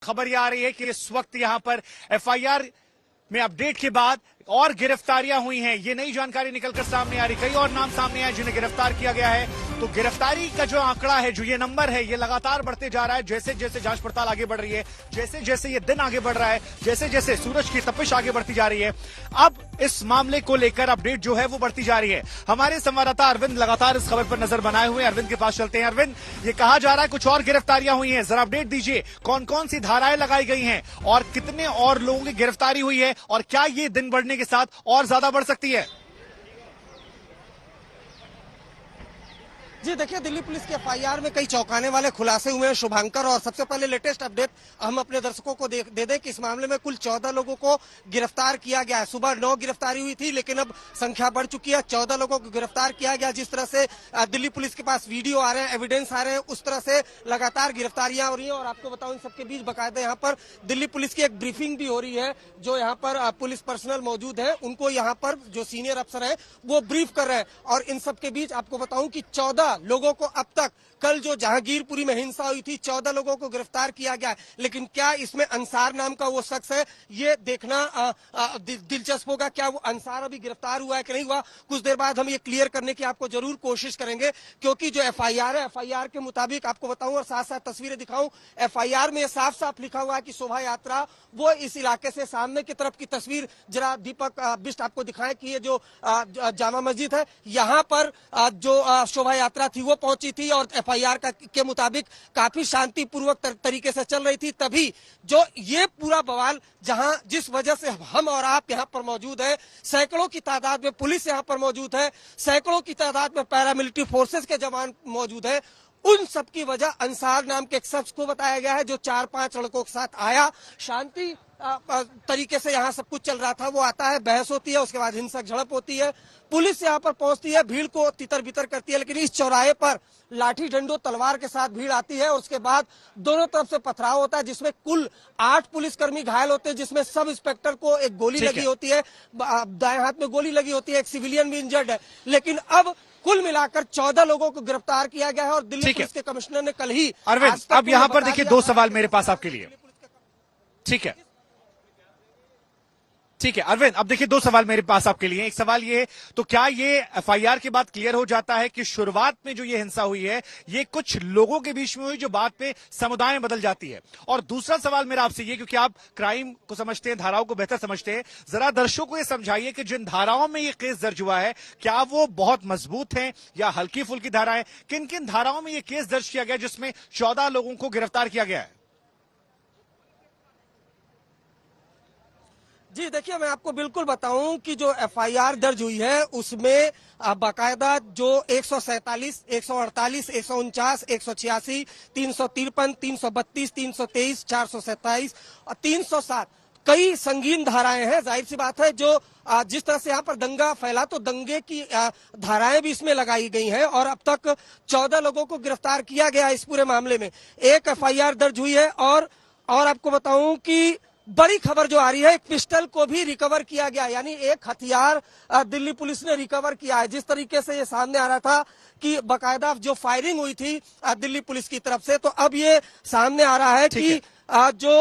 खबर यह आ रही है कि इस वक्त यहां पर एफआईआर में अपडेट के बाद और गिरफ्तारियां हुई हैं। ये नई जानकारी निकलकर सामने आ रही, कई और नाम सामने आए जिन्हें गिरफ्तार किया गया है। तो गिरफ्तारी का जो आंकड़ा है, जो ये नंबर है, ये लगातार बढ़ते जा रहा है। जैसे जैसे जांच पड़ताल आगे बढ़ रही है, जैसे जैसे ये दिन आगे बढ़ रहा है, जैसे जैसे सूरज की तपिश आगे बढ़ती जा रही है, अब इस मामले को लेकर अपडेट जो है वो बढ़ती जा रही है। हमारे संवाददाता अरविंद लगातार इस खबर पर नजर बनाए हुए। अरविंद के पास चलते हैं। अरविंद, ये कहा जा रहा है कुछ और गिरफ्तारियां हुई हैं, जरा अपडेट दीजिए। कौन कौन सी धाराएं लगाई गई हैं और कितने और लोगों की गिरफ्तारी हुई है, और क्या ये दिन बढ़ने के साथ और ज्यादा बढ़ सकती है? जी देखिए, दिल्ली पुलिस के एफआईआर में कई चौंकाने वाले खुलासे हुए हैं शुभांकर। और सबसे पहले लेटेस्ट अपडेट हम अपने दर्शकों को दे दें कि इस मामले में कुल 14 लोगों को गिरफ्तार किया गया है। सुबह 9 गिरफ्तारी हुई थी, लेकिन अब संख्या बढ़ चुकी है। 14 लोगों को गिरफ्तार किया गया। जिस तरह से दिल्ली पुलिस के पास वीडियो आ रहे हैं, एविडेंस आ रहे हैं, उस तरह से लगातार गिरफ्तारियां हो रही है। और आपको बताऊं, इन सबके बीच बाकायदा यहाँ पर दिल्ली पुलिस की एक ब्रीफिंग भी हो रही है। जो यहाँ पर पुलिस पर्सनल मौजूद है, उनको यहाँ पर जो सीनियर अफसर है वो ब्रीफ कर रहे हैं। और इन सबके बीच आपको बताऊं कि 14 लोगों को अब तक, कल जो जहांगीरपुरी में हिंसा हुई थी, 14 लोगों को गिरफ्तार किया गया। लेकिन क्या इसमें अंसार नाम का वो शख्स है, ये देखना दिलचस्प होगा। क्या वो अंसार अभी गिरफ्तार हुआ है कि नहीं हुआ, कुछ देर बाद हम ये क्लियर करने की आपको जरूर कोशिश करेंगे। क्योंकि जो एफआईआर है, एफआईआर के मुताबिक आपको बताऊं और साथ साथ तस्वीरें दिखाऊं, एफआईआर में साफ साफ लिखा हुआ है कि शोभा यात्रा वो इस इलाके से सामने की तरफ की तस्वीर जरा दीपक बिष्ट आपको दिखाएं कि ये जो जामा मस्जिद है, यहाँ पर जो शोभा यात्रा थी वो पहुंची थी और एफआईआर के मुताबिक काफी शांतिपूर्वक तरीके से चल रही थी। तभी जो ये पूरा बवाल, जहां जिस वजह से हम और आप यहां पर मौजूद है, सैकड़ों की तादाद में पुलिस यहां पर मौजूद है, सैकड़ों की तादाद में पैरामिलिट्री फोर्सेस के जवान मौजूद है, उन सब की वजह अंसार नाम के एक शख्स को बताया गया है, जो 4-5 लड़कों के साथ आया। शांति तरीके से यहाँ सब कुछ चल रहा था। वो आता है, बहस होती है, उसके बाद हिंसक झड़प होती है, पुलिस यहाँ पर पहुंचती है, भीड़ को तितर बितर करती है। लेकिन इस चौराहे पर लाठी डंडो तलवार के साथ भीड़ आती है और उसके बाद दोनों तरफ से पथराव होता है, जिसमें कुल 8 पुलिसकर्मी घायल होते हैं, जिसमें सब इंस्पेक्टर को एक गोली लगी होती है, दाएं हाथ में गोली लगी होती है, एक सिविलियन भी इंजर्ड है। लेकिन अब कुल मिलाकर 14 लोगों को गिरफ्तार किया गया है। और दिल्ली पुलिस के कमिश्नर ने कल ही, अरविंद, अब यहाँ पर देखिए 2 सवाल मेरे पास आपके लिए। ठीक है अरविंद, अब देखिए 2 सवाल मेरे पास आपके लिए। एक सवाल ये, तो क्या ये एफआईआर के बाद क्लियर हो जाता है कि शुरुआत में जो ये हिंसा हुई है, ये कुछ लोगों के बीच में हुई जो बाद में समुदाय में बदल जाती है? और दूसरा सवाल मेरा आपसे ये, क्योंकि आप क्राइम को समझते हैं, धाराओं को बेहतर समझते हैं, जरा दर्शकों को ये समझाइए कि जिन धाराओं में ये केस दर्ज हुआ है, क्या वो बहुत मजबूत हैं या हल्की फुल्की धाराएं? किन किन धाराओं में ये केस दर्ज किया गया जिसमें 14 लोगों को गिरफ्तार किया गया है? जी देखिए, मैं आपको बिल्कुल बताऊं कि जो एफआईआर दर्ज हुई है उसमें बाकायदा जो 147, 148, 149, 186, 353, 332, 323, 427 और 307 कई संगीन धाराएं हैं। जाहिर सी बात है, जो जिस तरह से यहाँ पर दंगा फैला, तो दंगे की धाराएं भी इसमें लगाई गई हैं। और अब तक 14 लोगों को गिरफ्तार किया गया इस पूरे मामले में। एक एफआईआर दर्ज हुई है और आपको बताऊं कि बड़ी खबर जो आ रही है, एक पिस्टल को भी रिकवर किया गया, यानी एक हथियार दिल्ली पुलिस ने रिकवर किया है। जिस तरीके से ये सामने आ रहा था कि बकायदा जो फायरिंग हुई थी दिल्ली पुलिस की तरफ से, तो अब ये सामने आ रहा है कि जो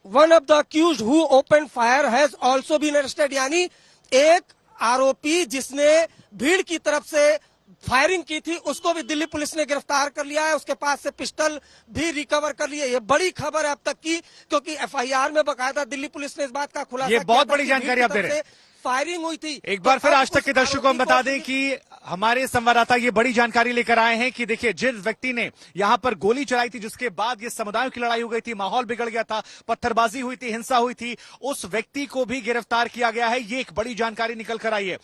one of the accused who open fire has also been arrested, यानी एक आरोपी जिसने भीड़ की तरफ से फायरिंग की थी, उसको भी दिल्ली पुलिस ने गिरफ्तार कर लिया है। उसके पास से पिस्टल भी रिकवर कर लिया। ये बड़ी खबर है अब तक की, क्योंकि एफआईआर में बकायदा दिल्ली पुलिस ने इस बात का खुलासा किया। ये बहुत बड़ी जानकारी आप दे रहे हैं। फायरिंग हुई थी। एक बार फिर आज तक के दर्शकों को हम बता दें कि हमारे संवाददाता ये बड़ी जानकारी लेकर आए हैं कि देखिए, जिस व्यक्ति ने यहां पर गोली चलाई थी, जिसके बाद ये समुदायों की लड़ाई हो गई थी, माहौल बिगड़ गया था, पत्थरबाजी हुई थी, हिंसा हुई थी, उस व्यक्ति को भी गिरफ्तार किया गया है। ये एक बड़ी जानकारी निकल कर आई है।